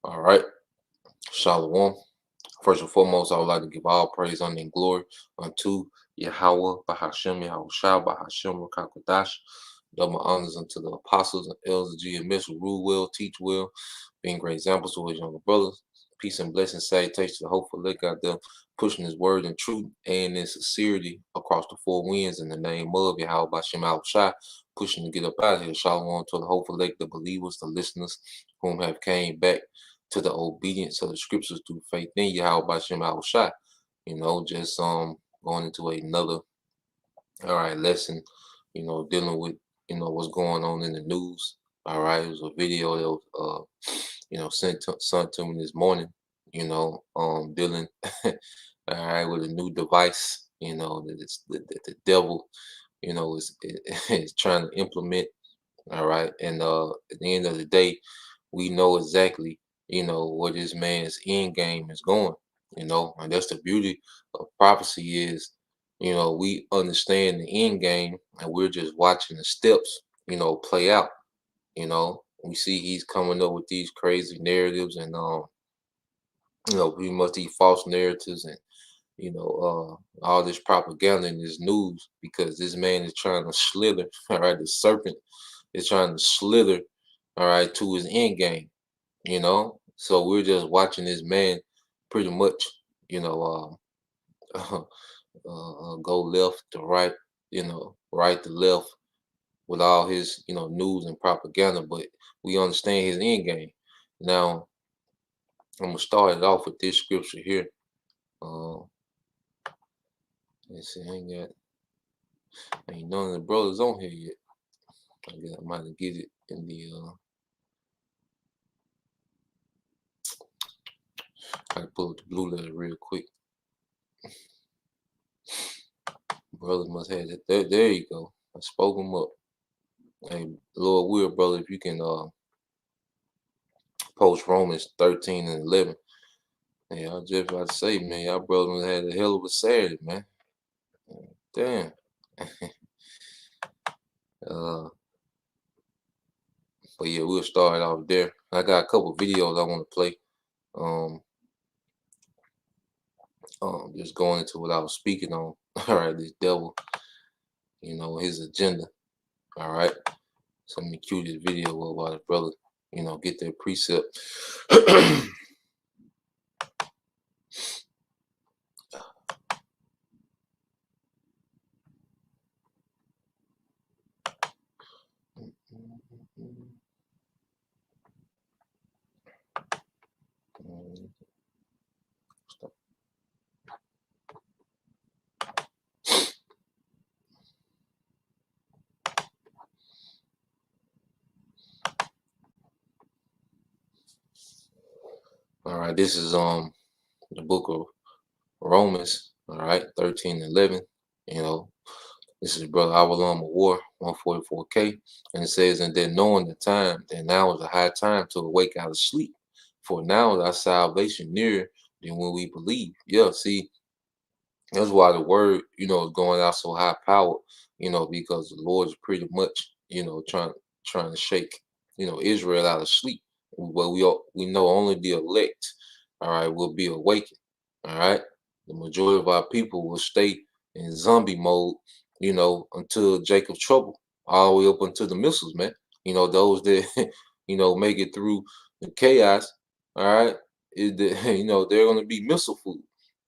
All right, Shalom. First and foremost, I would like to give all praise, honor, and glory unto Yahweh, Bahashem, Yahushua, Bahashem, Rakakwadash. Double honors unto the apostles and elders of GMS who rule well, teach well, being great examples to his younger brothers. Peace and blessings, salutations to the hopeful lick out there, pushing his word in truth and in sincerity across the four winds in the name of Yahweh, Bahashem, Yahushua, pushing to get up out of here. Shalom to the hopeful lick, the believers, the listeners, whom have came back to the obedience of the scriptures through faith in Yahweh Bashem Yahushua. Just going into another lesson, dealing with what's going on in the news. All right, it was a video that was sent to me this morning, dealing all right with a new device, that the devil, is trying to implement. All right. And at the end of the day, we know exactly, where this man's end game is going, and that's the beauty of prophecy is, we understand the end game and we're just watching the steps, play out. We see he's coming up with these crazy narratives and pretty much these false narratives and all this propaganda in this news because this man is trying to slither, all right, the serpent is trying to slither, all right, to his end game, So we're just watching this man pretty much, go left to right, right to left with all his, news and propaganda, but we understand his end game. Now, I'm gonna start it off with this scripture here. Let's see, ain't none of the brothers on here yet. I guess I might get it in the I pull up the blue letter real quick. Brother must have it. There you go. I spoke him up. Hey, Lord will, brother, if you can post Romans 13 and 11. Hey, I was just about to say, man, y'all brother must have had a hell of a Saturday, man. Damn. But yeah, we'll start off there. I got a couple videos I want to play. Just going into what I was speaking on. All right, this devil, his agenda. All right. So let me cue this video up while the brother, get their precept. All right, this is the book of Romans, all right, 13 and 11. This is Brother Avalon of War, 144K. And it says, and then knowing the time, that now is a high time to awake out of sleep. For now is our salvation nearer than when we believe. Yeah, see, that's why the word, is going out so high powered, because the Lord is pretty much, trying to shake, Israel out of sleep. But we know only the elect, all right, will be awakened. All right. The majority of our people will stay in zombie mode, until Jacob's trouble, all the way up until the missiles, man. Those that, make it through the chaos, all right, they're going to be missile food.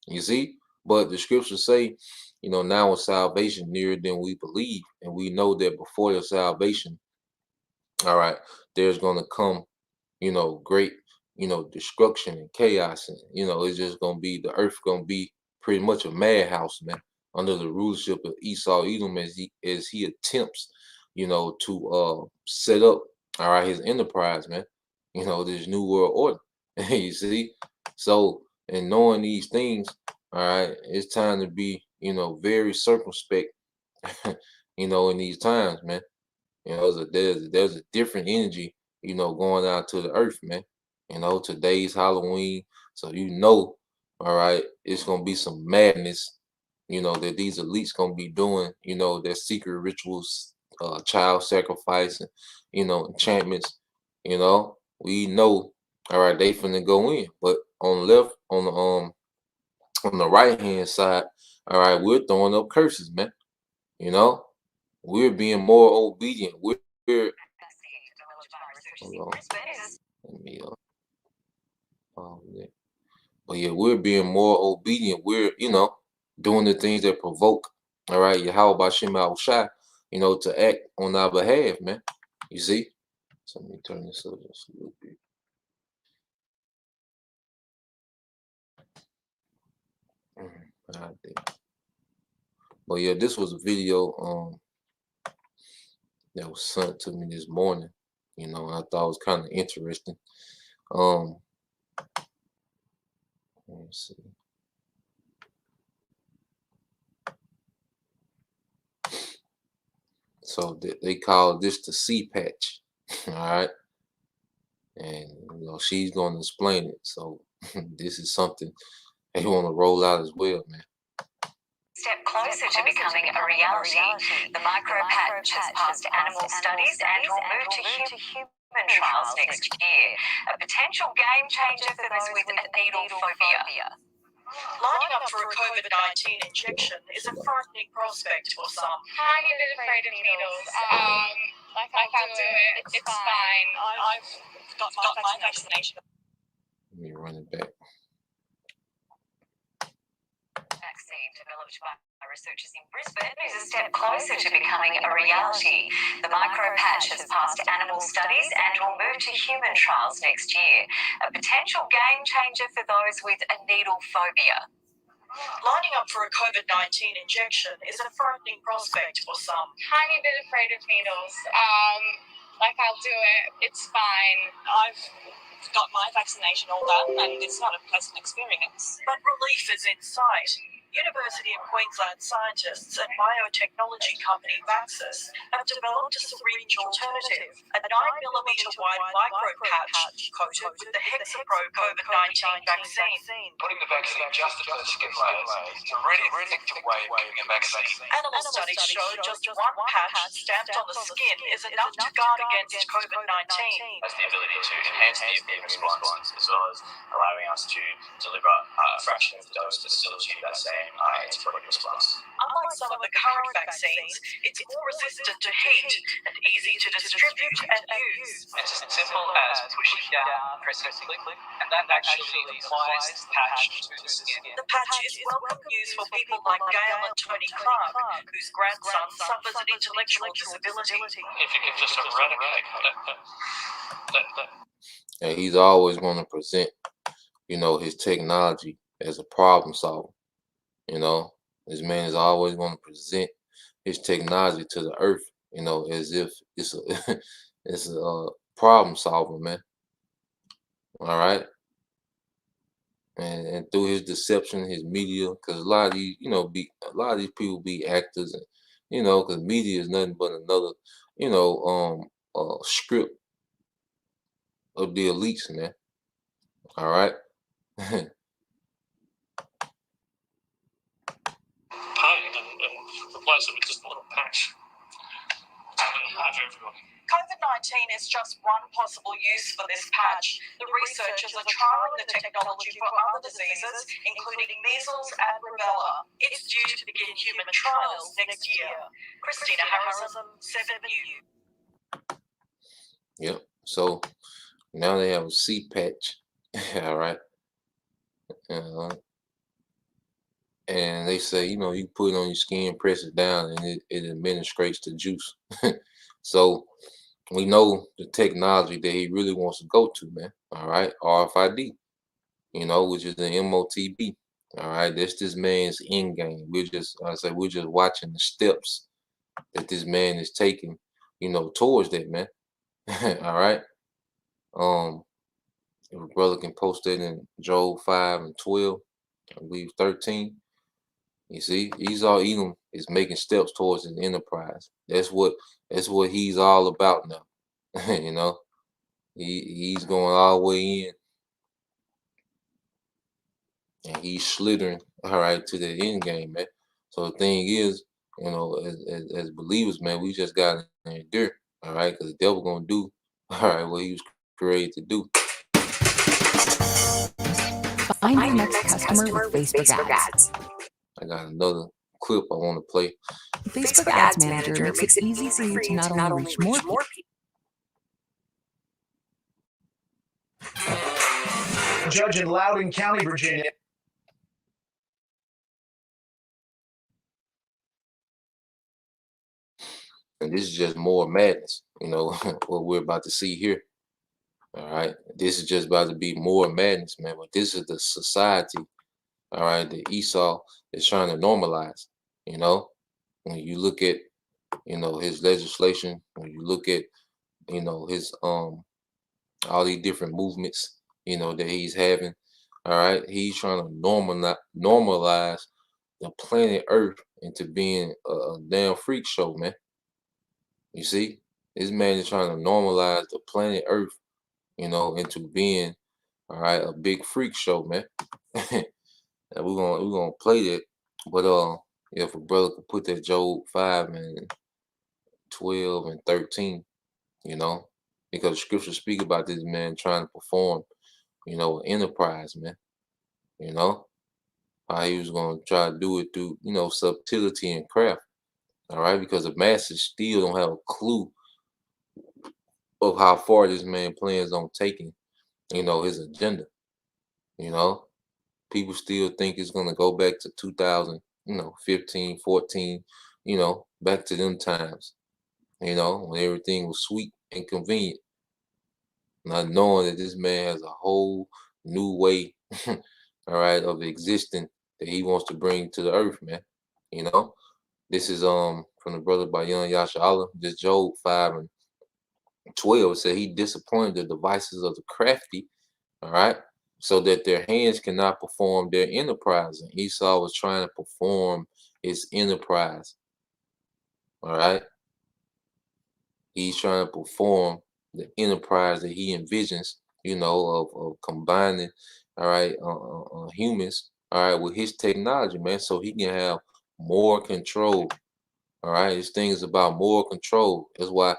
You see? But the scriptures say, now is salvation nearer than we believe. And we know that before the salvation, all right, there's going to come, great, destruction and chaos. And, it's just going to be, the earth going to be pretty much a madhouse, man, under the rulership of Esau Edom as he attempts, to set up, all right, his enterprise, man. This new world order. You see, so and knowing these things, all right, it's time to be, very circumspect, in these times, man. There's a different energy, going out to the earth, man. Today's Halloween, so all right, it's gonna be some madness, that these elites gonna be doing, their secret rituals, child sacrifice, and enchantments. We know, all right, they finna go in, but on the right hand side, all right, we're throwing up curses, man. You know, we're being more obedient. We're hold on, let me yeah. But yeah, we're being more obedient. We're, doing the things that provoke, all right, Yahweh Bashim Al Shai, to act on our behalf, man. You see? So let me turn this up just a little bit. Right there. But yeah, this was a video that was sent to me this morning. I thought it was kind of interesting. Let me see. So they call this the C patch. All right. And she's gonna explain it. So this is something they want to roll out as well, man. Step closer to becoming a reality. The micropatch has passed animal studies and will move to human trials next year. A potential game changer for those with needle phobia. Lining up for a COVID-19 injection is a frightening prospect for some. I'm a bit afraid of needles. I can't do it. It's fine. I've got my vaccination. Let me run it back. Vaccine developed by researchers in Brisbane is a step closer to becoming a reality. The micropatch has passed animal studies and will move to human trials next year. A potential game changer for those with a needle phobia. Lining up for a COVID-19 injection is a frightening prospect for some. I'm a bit afraid of needles. I'll do it. It's fine. I've got my vaccination all done and it's not a pleasant experience. But relief is in sight. University of Queensland scientists and biotechnology company Vaxxus have developed a syringe alternative, a 9mm wide micropatch coated with the Hexapro COVID-19 vaccine. Putting the vaccine just at the skin layers is a really effective way of giving a vaccine. Animal studies show just one patch stamped on the skin is enough to guard against COVID-19. Has the ability to enhance the immune response as well as allowing us to deliver a fraction of the dose to still achieve that same antibody response. Unlike some of the current vaccines, it's more resistant to heat and easy to distribute and use. It's as simple as pushing down, pressing a click, and that actually applies the patch to the skin. The patch is welcome news for people like Gail and Tony Clark, whose grandson suffers an intellectual disability. If you can just eradicate that. And he's always going to present, his technology as a problem solver. This man is always going to present his technology to the earth, as if it's a it's a problem solver, man. All right. And through his deception, his media, because a lot of these, a lot of these people be actors, and because media is nothing but another, script of the elites, man. All right. And replace it with just a little patch. COVID-19 is just one possible use for this patch. The researchers are trialling the technology for other diseases, including measles and rubella. It's due to begin human trials next year. Christina Harrison, 7 News. Yep. So now they have a C patch. All right. And they say, you put it on your skin, press it down, and it administrates the juice. So we know the technology that he really wants to go to, man. All right, RFID, which is the MOTB. All right, that's this man's end game. We're just watching the steps that this man is taking, towards that, man. All right. Um, if a brother can post that in Job 5 and 12, I believe 13. You see, Esau Edom is making steps towards his enterprise. That's what he's all about now. you know, he's going all the way in and he's slithering all right to the end game, man. So the thing is, as believers, man, we just gotta endure, all right, because the devil gonna do all right what he was created to do. Find your next customer with Facebook ads. I got another clip I want to play. Facebook Ads Manager makes it easy for you to not only reach more people. Judge in Loudoun County, Virginia. And this is just more madness, what we're about to see here. All right. This is just about to be more madness, man. But this is the society, all right, that Esau is trying to normalize. When you look at, his legislation, when you look at, his all these different movements, that he's having, all right, he's trying to normalize the planet Earth into being a damn freak show, man. You see, this man is trying to normalize the planet Earth, into being, all right, a big freak show, man. And we're gonna play that, but if a brother could put that Job 5 and 12 and 13, because the scriptures speak about this man trying to perform, an enterprise, man. How he was gonna try to do it through, subtlety and craft. All right, because the masses still don't have a clue of how far this man plans on taking, his agenda. People still think it's gonna go back to 2000, 15, 14, back to them times, when everything was sweet and convenient. Not knowing that this man has a whole new way, all right, of existing that he wants to bring to the earth, man. This is from the brother by Young Yasha Allah. This Job 5 and 12 said he disappointed the devices of the crafty, all right, so that their hands cannot perform their enterprise. And Esau was trying to perform his enterprise. All right. He's trying to perform the enterprise that he envisions, of combining, all right, humans, all right, with his technology, man, so he can have more control. All right. This thing is about more control. That's why,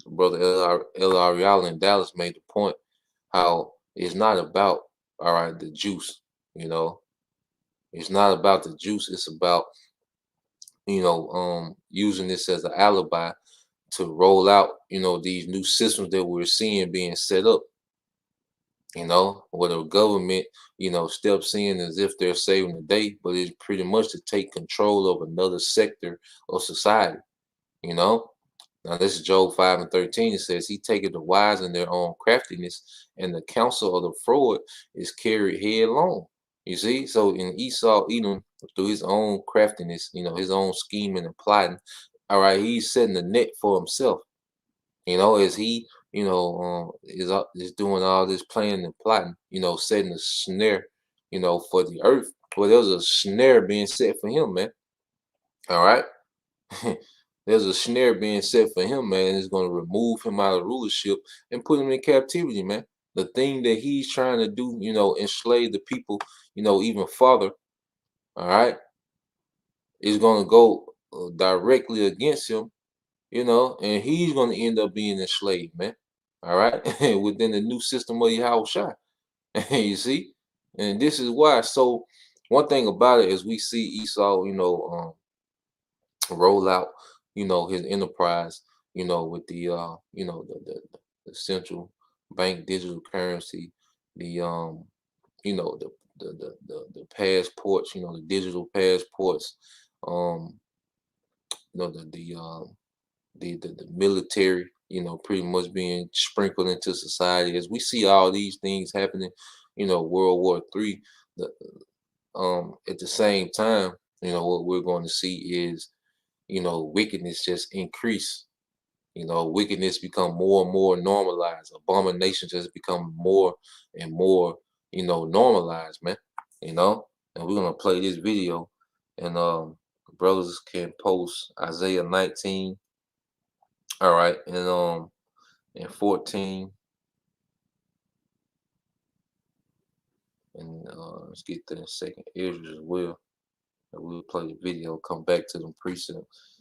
brother El Ariel in Dallas made the point how it's not about, all right, the juice, it's not about the juice. It's about, using this as an alibi to roll out, these new systems that we're seeing being set up, where the government, steps in as if they're saving the day, but it's pretty much to take control of another sector of society, Now this is Job 5 and 13. It says, he taketh the wise in their own craftiness, and the counsel of the fraud is carried headlong. You see, so in Esau, Edom, through his own craftiness, his own scheming and plotting, all right, he's setting the net for himself. As he, is doing all this planning and plotting, setting a snare, for the earth. Well, there's a snare being set for him, man. All right. There's a snare being set for him, man. It's going to remove him out of rulership and put him in captivity, man. The thing that he's trying to do, enslave the people, even further, all right, is going to go directly against him, and he's going to end up being enslaved, man. All right, within the new system of Yahushua. You see, and this is why. So one thing about it is we see Esau, roll out, his enterprise, with the the central bank digital currency, the the passports, the digital passports, um, the military, pretty much being sprinkled into society. As we see all these things happening, World War III. At the same time, what we're going to see is, wickedness just increase. Wickedness become more and more normalized. Abominations just become more and more, normalized, man. And we're gonna play this video, and brothers can post Isaiah 19, all right, and 14, and let's get that in second Ezra as well. And we'll play the video, come back to them precepts.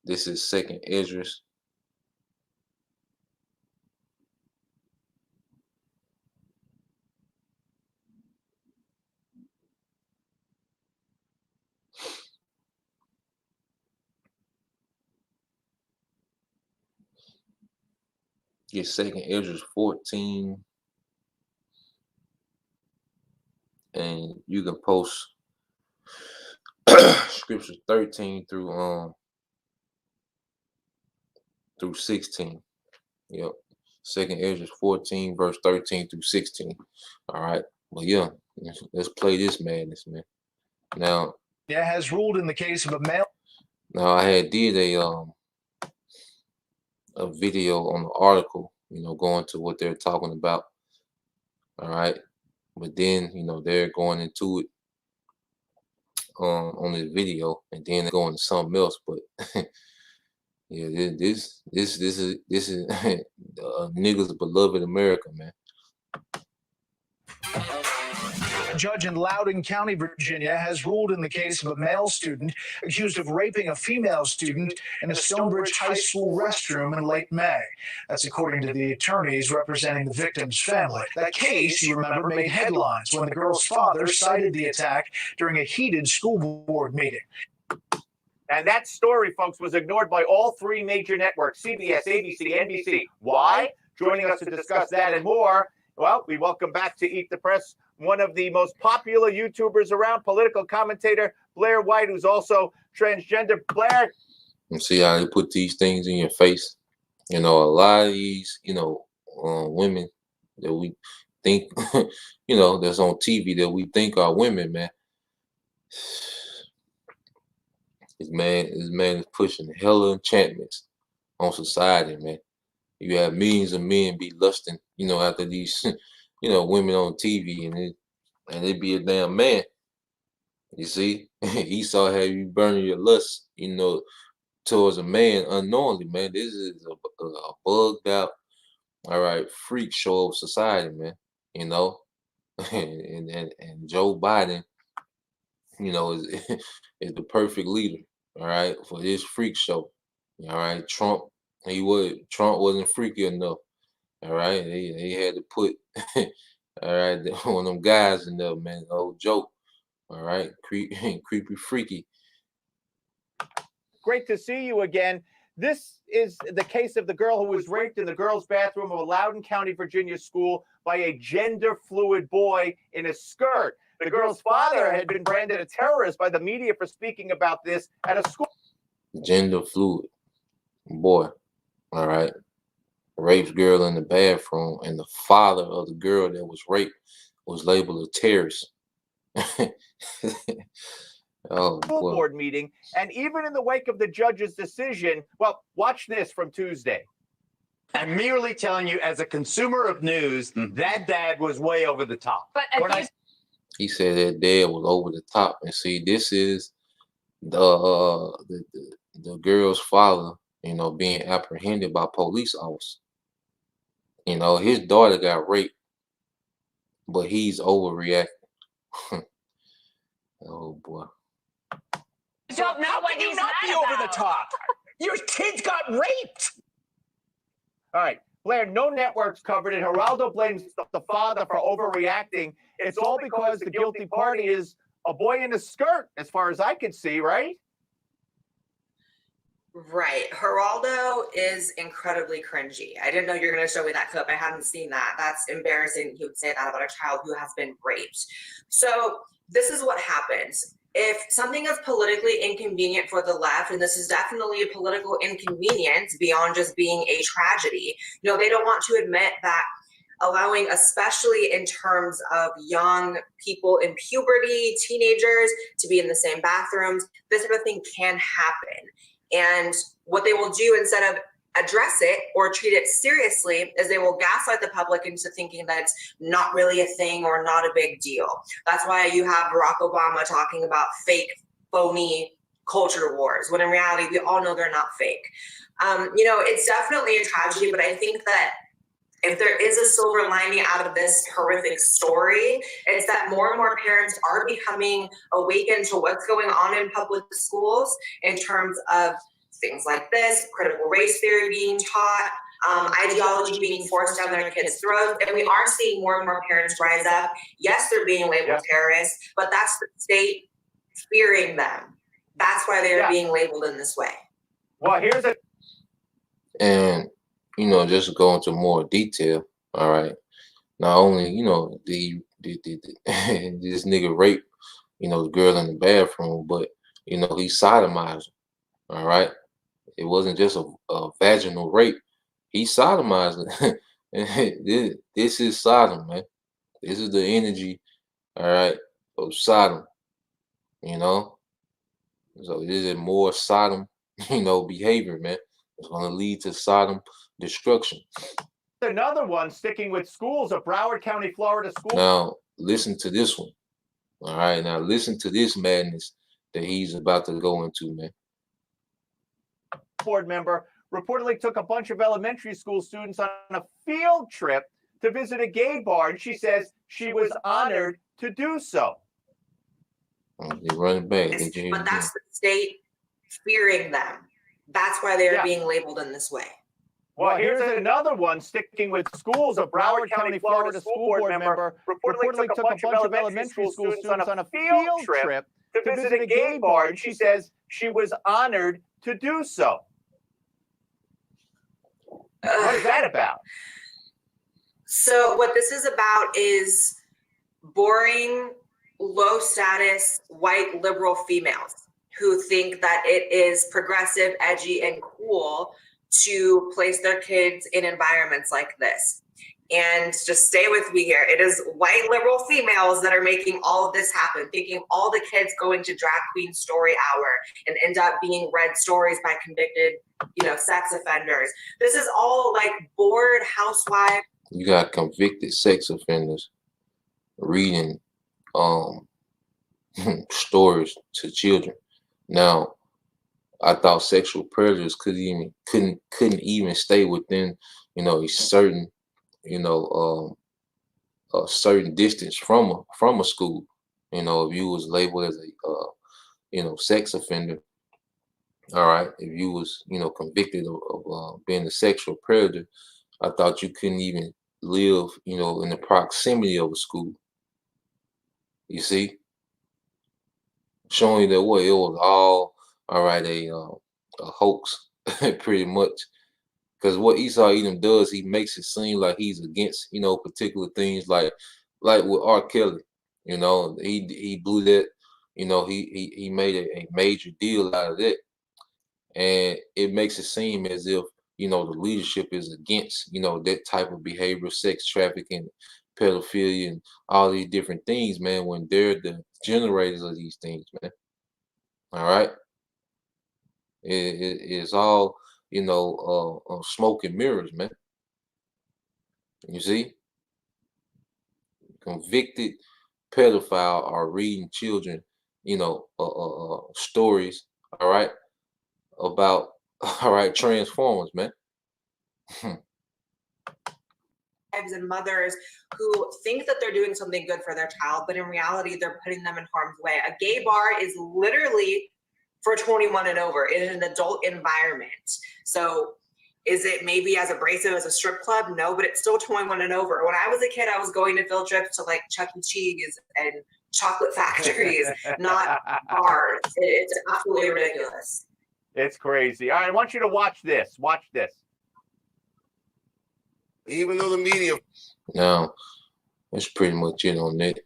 This is second Ezra. Get second Ezra 14, and you can post scripture 13 through 16. Yep. Second Ezra 14, verse 13 through 16. All right. Well, yeah, let's play this madness, man. Now, has ruled in the case of a male. Now I had did a video on the article, going to what they're talking about. All right. But then, they're going into it on this video, and then they're going to something else. But yeah, this is niggas beloved America, man. A judge in Loudoun County, Virginia, has ruled in the case of a male student accused of raping a female student in a Stonebridge High School restroom in late May. That's according to the attorneys representing the victim's family. That case, you remember, made headlines when the girl's father cited the attack during a heated school board meeting. And that story, folks, was ignored by all three major networks, CBS, ABC, NBC. Why? Joining us to discuss that and more, well, we welcome back to Eat the Press one of the most popular YouTubers around, political commentator Blair White, who's also transgender. Blair. And see how they put these things in your face? A lot of these, women that we think, that's on TV that we think are women, man. This man is pushing hella enchantments on society, man. You have millions of men be lusting, after these, women on TV, and it be a damn man. You see, Esau had you burning your lust, towards a man unknowingly, man. This is a bugged out, all right, freak show of society, man. And Joe Biden, is the perfect leader, all right, for this freak show. All right, Trump wasn't freaky enough. All right, they had to put all right, one of them guys in there, man. Old joke. All right, creepy, freaky. Great to see you again. This is the case of the girl who was raped in the girls' bathroom of a Loudoun County, Virginia school by a gender-fluid boy in a skirt. The girl's father had been branded a terrorist by the media for speaking about this at a school. Gender fluid boy, all right, rapes girl in the bathroom, and the father of the girl that was raped was labeled a terrorist. Oh, school board meeting, and even in the wake of the judge's decision, well, watch this from Tuesday. I'm merely telling you, as a consumer of news, that dad was way over the top. But he said that dad was over the top, and see, this is the girl's father, being apprehended by police officers. His daughter got raped, but he's overreacting. Oh boy. Don't know what he's not be over the top. Your kids got raped. All right, Blair, no networks covered it. Geraldo blames the father for overreacting. It's all because the guilty party is a boy in a skirt, as far as I can see, right? Right. Geraldo is incredibly cringy. I didn't know you were going to show me that clip. I hadn't seen that. That's embarrassing. He would say that about a child who has been raped. So this is what happens. If something is politically inconvenient for the left, and this is definitely a political inconvenience beyond just being a tragedy, they don't want to admit that allowing, especially in terms of young people in puberty, teenagers, to be in the same bathrooms. This type of thing can happen. And what they will do, instead of address it or treat it seriously, is they will gaslight the public into thinking that it's not really a thing or not a big deal. That's why you have Barack Obama talking about fake, phony culture wars, when in reality, we all know they're not fake. It's definitely a tragedy, but I think that if there is a silver lining out of this horrific story, it's that more and more parents are becoming awakened to what's going on in public schools in terms of things like this, critical race theory being taught, ideology being forced down their kids' throats. And we are seeing more and more parents rise up. Yes, they're being labeled terrorists, but that's the state fearing them. That's why they're being labeled in this way. Well, here's a... And, just go into more detail, all right? Not only, this nigga raped, the girl in the bathroom, but, he sodomized her, all right? It wasn't just a vaginal rape. He sodomized her. This is Sodom, man. This is the energy, all right, of Sodom, So this is more Sodom, behavior, man. It's going to lead to Sodom destruction. Another one, sticking with schools, a Broward County, Florida school. Now, listen to this one. All right, now listen to this madness that he's about to go into, man. Board member reportedly took a bunch of elementary school students on a field trip to visit a gay bar, and she says she was honored to do so. They run it back. But that's the state fearing them. That's why they're being labeled in this way. Well, here's another one, sticking with schools. A Broward County, Florida school board member reportedly took a bunch of elementary school students on a field trip to visit a gay bar, and she says she was honored to do so. What is that about? So what this is about is boring, low status, white liberal females who think that it is progressive, edgy, and cool to place their kids in environments like this. And just stay with me here. It is white liberal females that are making all of this happen, thinking all the kids going to drag queen story hour and end up being read stories by convicted, sex offenders. This is all like bored housewives. You got convicted sex offenders reading stories to children. Now, I thought sexual predators couldn't even stay within, a certain, a certain distance from a school. If you was labeled as a, sex offender, all right. If you was, convicted of being a sexual predator, I thought you couldn't even live, in the proximity of a school. You see, showing you that what it was all right, a hoax, pretty much. Because what Esau Edom does, he makes it seem like he's against, particular things, like with R. Kelly. He blew that. He made a major deal out of that, and it makes it seem as if the leadership is against that type of behavior, sex trafficking, pedophilia, and all these different things, man. When they're the generators of these things, man. All right. It's all, smoke and mirrors, man. You see? Convicted pedophile are reading children, stories, all right, about, Transformers, man. And mothers who think that they're doing something good for their child, but in reality, they're putting them in harm's way. A gay bar is literally for 21 and over. It is an adult environment. So is it maybe as abrasive as a strip club? No, but it's still 21 and over. When I was a kid, I was going to field trips to like Chuck E. Cheese and chocolate factories, not bars. It's absolutely ridiculous. It's crazy. All right, I want you to watch this. Watch this. Even though the media... Now, that's pretty much it on that.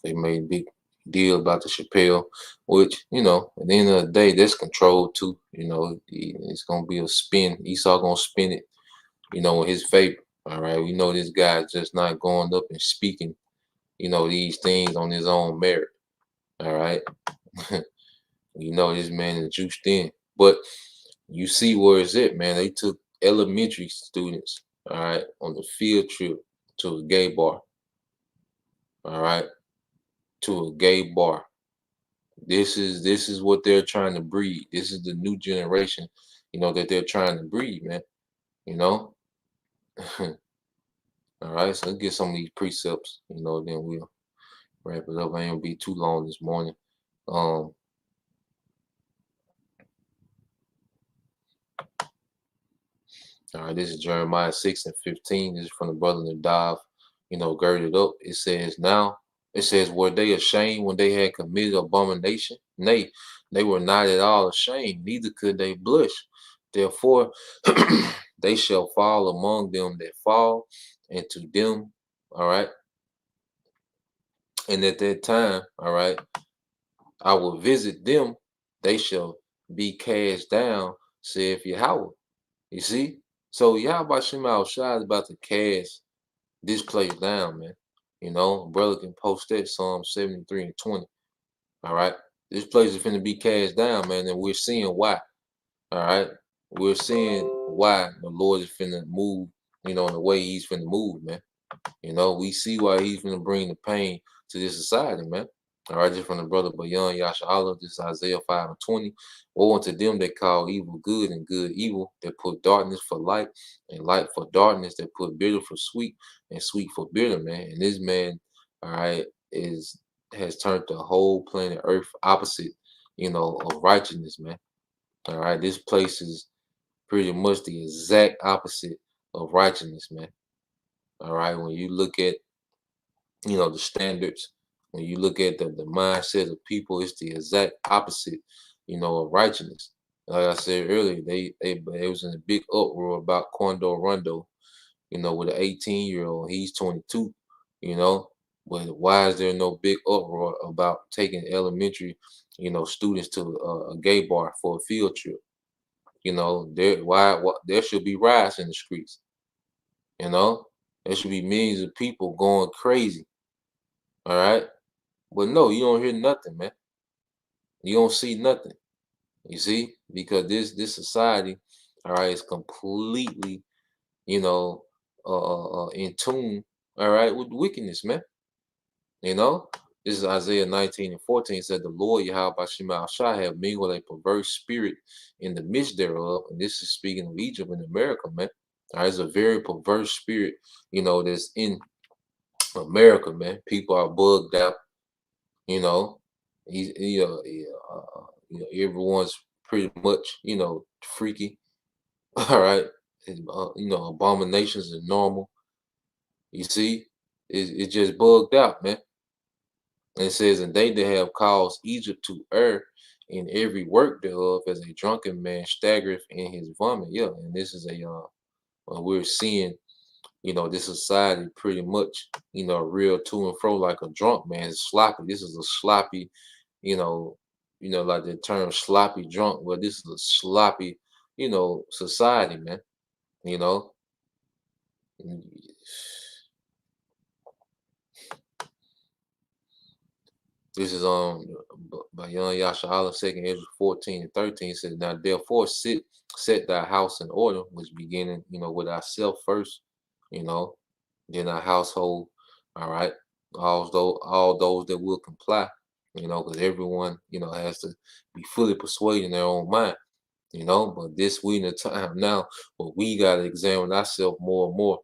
They made a big deal about the Chappelle, which, at the end of the day, that's controlled too. It's going to be a spin. Esau going to spin it, in his favor. All right, we know this guy's just not going up and speaking, these things on his own merit. All right, you know this man is juiced in, but you see where it's at, man. They took elementary students, all right, on the field trip to a gay bar. All right, to a gay bar. This is what they're trying to breed. This is the new generation, that they're trying to breed, man. You know. All right, so let's get some of these precepts, then we'll wrap it up. I ain't gonna be too long this morning. All right, this is Jeremiah 6:15. This is from the brother Nadav, girded up. It says, were they ashamed when they had committed abomination? Nay, they were not at all ashamed, neither could they blush. Therefore, they shall fall among them that fall, and to them, all right. And at that time, all right, I will visit them, they shall be cast down, saith Yahweh. You see? So Yahweh Shema Shai is about to cast this place down, man. Brother can post that Psalm 73:20. All right. This place is finna be cast down, man, and we're seeing why. All right. We're seeing why the Lord is finna move, in the way he's finna move, man. We see why he's finna bring the pain to this society, man. All right, just from the brother Bayan Yasha Allah, this is Isaiah 5:20. Woe unto them that call evil good and good evil, that put darkness for light and light for darkness, that put bitter for sweet and sweet for bitter, man. And this man, all right, has turned the whole planet Earth opposite, of righteousness, man. All right, this place is pretty much the exact opposite of righteousness, man. All right, when you look at, the standards, when you look at the mindset of people, it's the exact opposite, of righteousness. Like I said earlier, they was in a big uproar about Quando Rondo, with an 18-year-old. He's 22, but why is there no big uproar about taking elementary, students to a gay bar for a field trip? There should be riots in the streets. There should be millions of people going crazy. All right. But no, you don't hear nothing, man. You don't see nothing. You see? Because this society, all right, is completely, in tune, all right, with wickedness, man. This is Isaiah 19:14. Said the Lord Yahweh Shema Shai have mingled a perverse spirit in the midst thereof. And this is speaking of Egypt and America, man. All right, it's a very perverse spirit, that's in America, man. People are bugged out. Everyone's pretty much, freaky. All right. Abominations are normal. You see, it's just bugged out, man. And it says, and they that have caused Egypt to err in every work thereof, as a drunken man staggereth in his vomit. Yeah, and this is we're seeing, this society pretty much, real to and fro like a drunk man. It's sloppy. This is a sloppy, like the term sloppy drunk. Well, this is a sloppy, society, man. This is by Young Yasha Allah, 2nd Ezra 14:13 says, now therefore set thy house in order, which beginning, with thyself first, then our household, all right, all those that will comply, because everyone, has to be fully persuaded in their own mind, but this we in a time now, but we got to examine ourselves more and more,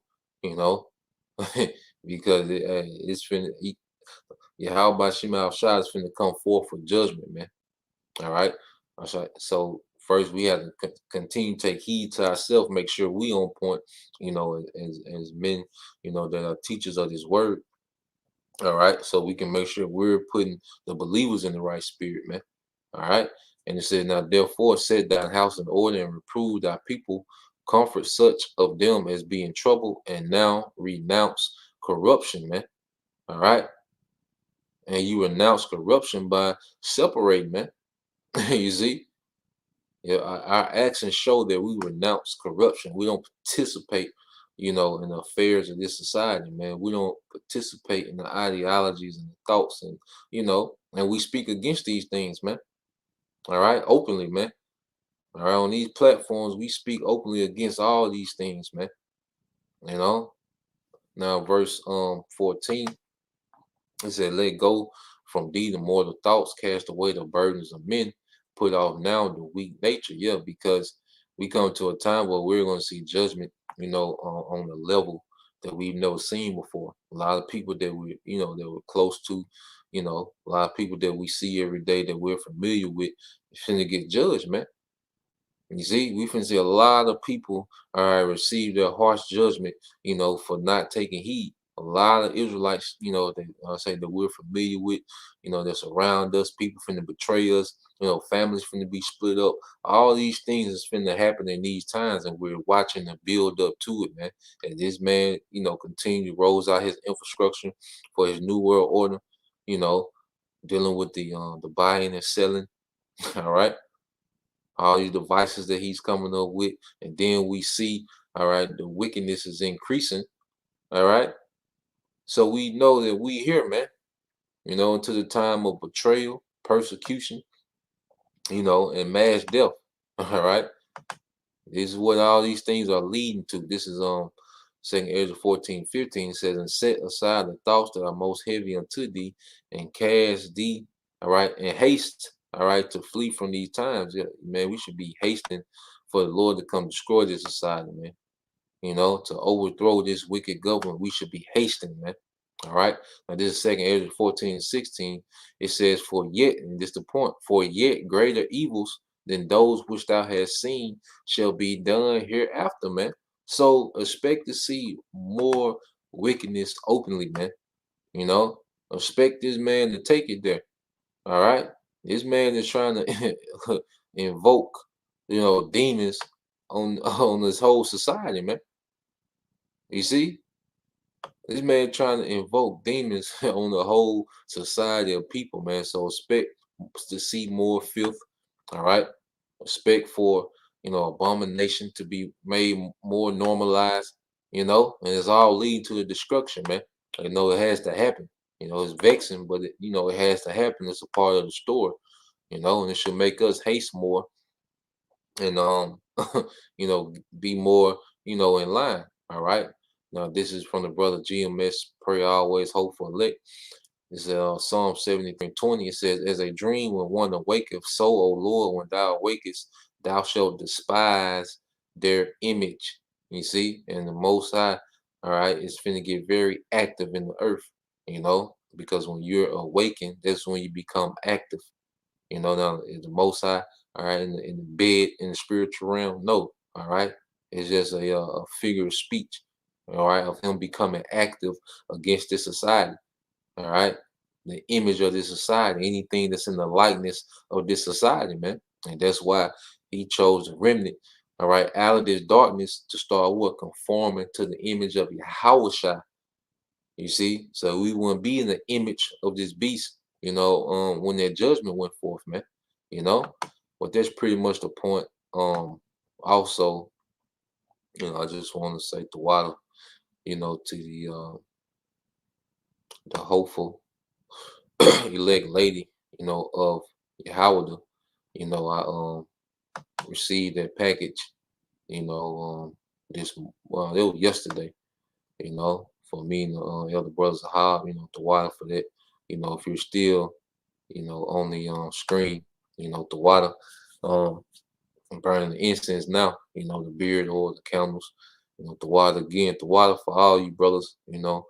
because it's finna, how about Shema Shai is finna come forth for judgment, man. All right. So first we have to continue to take heed to ourselves, make sure we on point, as men, that are teachers of this word. All right. So we can make sure we're putting the believers in the right spirit, man. All right. And it says, now therefore set thine house in order and reprove thy people, comfort such of them as be in trouble, and now renounce corruption, man. All right. And you renounce corruption by separating, man. You see? Yeah, our actions show that we renounce corruption. We don't participate, you know, in the affairs of this society, man. We don't participate in the ideologies and the thoughts, and you know, and we speak against these things, man. All right, openly, man. All right, on these platforms, we speak openly against all these things, man. You know. Now, verse 14, it said, "Let go from thee the mortal thoughts, cast away the burdens of men, put off now the weak nature." Yeah, because we come to a time where we're going to see judgment, you know, on a level that we've never seen before. A lot of people that we, you know, that we're close to, you know, a lot of people that we see every day that we're familiar with, finna get judged, man. You see, we can see a lot of people receive their harsh judgment, you know, for not taking heed. A lot of Israelites, you know, that say that we're familiar with, you know, that's around us, people finna betray us, you know, families finna be split up. All these things is finna happen in these times, and we're watching the build up to it, man. And this man, you know, continue rolls out his infrastructure for his new world order, you know, dealing with the buying and selling. All right, all these devices that he's coming up with, and then we see, all right, the wickedness is increasing, all right. So we know that we here, man, you know, until the time of betrayal, persecution, you know, and mass death. All right. This is what all these things are leading to. This is Second Ezra 14:15 says, "And set aside the thoughts that are most heavy unto thee, and cast thee, all right, and haste, all right, to flee from these times." Yeah, man, we should be hasting for the Lord to come destroy this society, man. You know, to overthrow this wicked government, we should be hasting, man. All right. Now, this is Second Ezra 14:16. It says, "For yet," and this is the point, "for yet greater evils than those which thou hast seen shall be done hereafter," man. So expect to see more wickedness openly, man. You know, expect this man to take it there. All right. This man is trying to invoke, you know, demons on on this whole society, man. You see, this man trying to invoke demons on the whole society of people, man. So expect to see more filth. All right. Expect for, you know, abomination to be made more normalized, you know, and it's all leading to the destruction, man. You know, it has to happen. You know, it's vexing, but you know, it has to happen. It's a part of the story, you know, and it should make us haste more and you know, be more, you know, in line. All right. Now this is from the brother GMS, pray always, hope for elect. This is Psalm 73:20. It says, "As a dream when one awaketh, so, O Lord, when thou awakest, thou shalt despise their image." You see, and the Most High, all right, is finna get very active in the earth, you know, because when you're awakened, that's when you become active. You know, now is the Most High, all right, in the bed, in the spiritual realm? No, all right. It's just a figure of speech, all right, of him becoming active against this society, all right. The image of this society, anything that's in the likeness of this society, man. And that's why he chose the remnant, all right, out of this darkness to start what? Conforming to the image of Yahweh. You see, so we wouldn't be in the image of this beast, you know, when that judgment went forth, man. You know, but that's pretty much the point. Also, you know, I just want to say the water, you know, to the hopeful elect lady, you know, of Yahweh. You know, I received that package, you know, this well, it was yesterday, you know, for me and the elder brothers of Hob, you know, the water for that. You know, if you're still, you know, on the screen, you know, the water, um, I'm burning the incense now, you know, the beard or the candles, you know, the water again, the water for all you brothers, you know,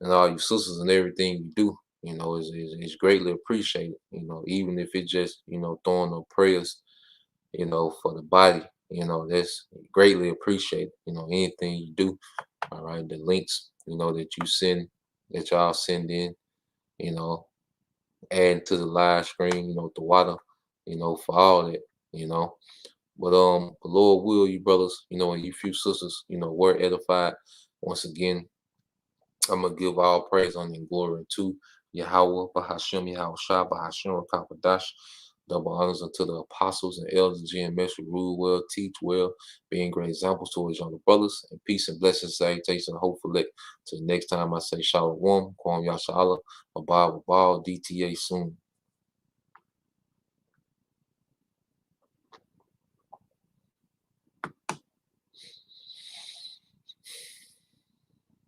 and all you sisters and everything you do, you know, is greatly appreciated, you know, even if it's just, you know, throwing up prayers, you know, for the body, you know, that's greatly appreciated, you know, anything you do, all right, the links, you know, that you send, that y'all send in, you know, adding to the live stream, you know, the water, you know, for all that, you know. But the Lord will, you brothers, you know, and you few sisters, you know, were edified. Once again, I'm gonna give all praise, honor, and glory to Yahweh, Bahashem, Yahweh Shah, Bahashem, Rakapadash. Double honors unto the apostles and elders, GMS, who rule well, teach well, being great examples to his younger brothers. And peace and blessings, salutations, and hopefully till the next time I say Shalom, Kwam Yashala, Abba, DTA soon.